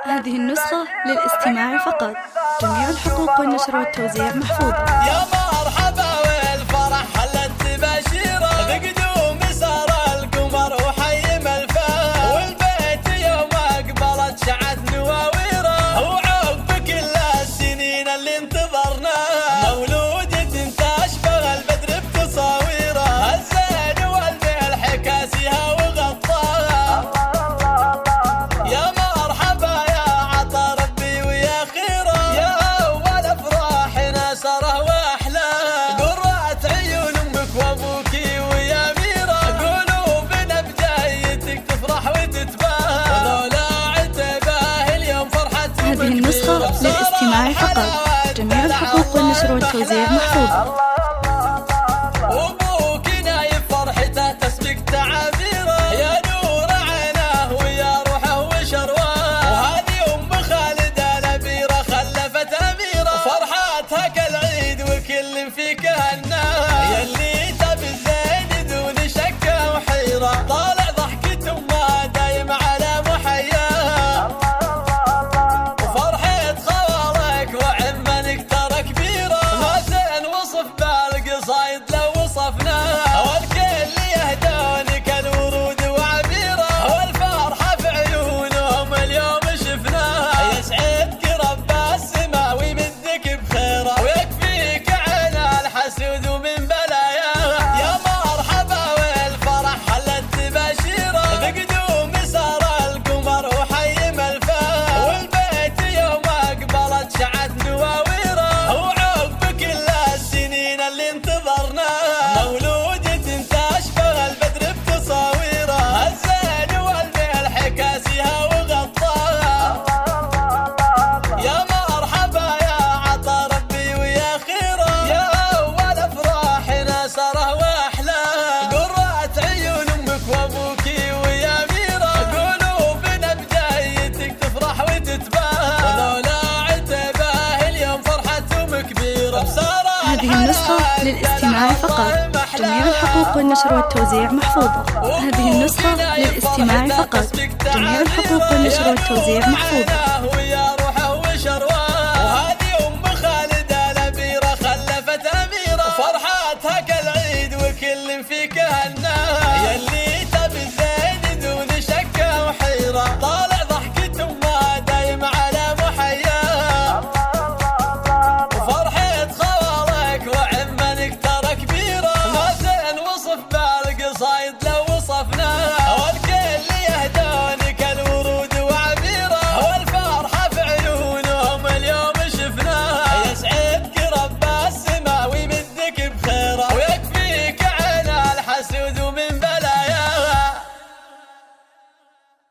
هذه النسخة للاستماع فقط. جميع الحقوق والنشر والتوزيع محفوظة. يا مرحبا والفرح حلت تباشيره بقدوم سار القمر وحيم الفاه، والبيت يوم اقبلت شعت نواويره، وعقب كل السنين اللي انتظرناه مولودة تشبه البدر بتصاويره، الزين والملح كاسيها وغطاها. يا مرحبا يا عطا ربي ويا خيره، يا اول افراح ناسره واحلاه، قرات عيون امك وابوكي ويا ميره، قلوبنا بجايتك تفرح وتتباهى، ولولا عتباه اليوم فرحتهم هذه النسخة للاستماع فقط. جميع الحقوق والنشر والتوزيع محفوظة. وابوك نايف فرحته تسبق تعابيره، يا نور عيناه ويا روحه وشرواه، وهذه ام خالد الابيره خلفت اميره، فرحاتها كالعيد وكل فيك هناها، يلي تبي الزين دون شك وحيره، طالع ضحكة امها دايم على محياها، وفرحة خوالك وعمنك ترى كبيره، ما زين وصف بالقصايد لو وصفناها، والكل يهدونك الورود وعبيره، والفرحه في عيونهم اليوم شفناها، يسعدك رب السما ويمدك بخيره، ويكفيك عين الحسود ومن بلاياها. يا مرحبا والفرح حلت تباشيره بقدوم سار القمر وحيم الفاه، والبيت يوم اقبلت شعت نواويره، وعقب كل السنين اللي انتظرناها مولودة تشبه البدر بتصاويره، الزين والملح كاسيها وغطاها. يا مرحبا يا عطا ربي ويا خيره، يا اول افراح ناسره واحلاه، قرات عيون امك وابوكي ويا ميره، قلوبنا بجايتك تفرح وتتباهى، ولولا عتباه اليوم فرحتهم كبيره، بساره هذه النسخة للاستماع فقط. جميع الحقوق والنشر والتوزيع محفوظة. هذه النسخة للاستماع فقط. جميع الحقوق والنشر والتوزيع محفوظة.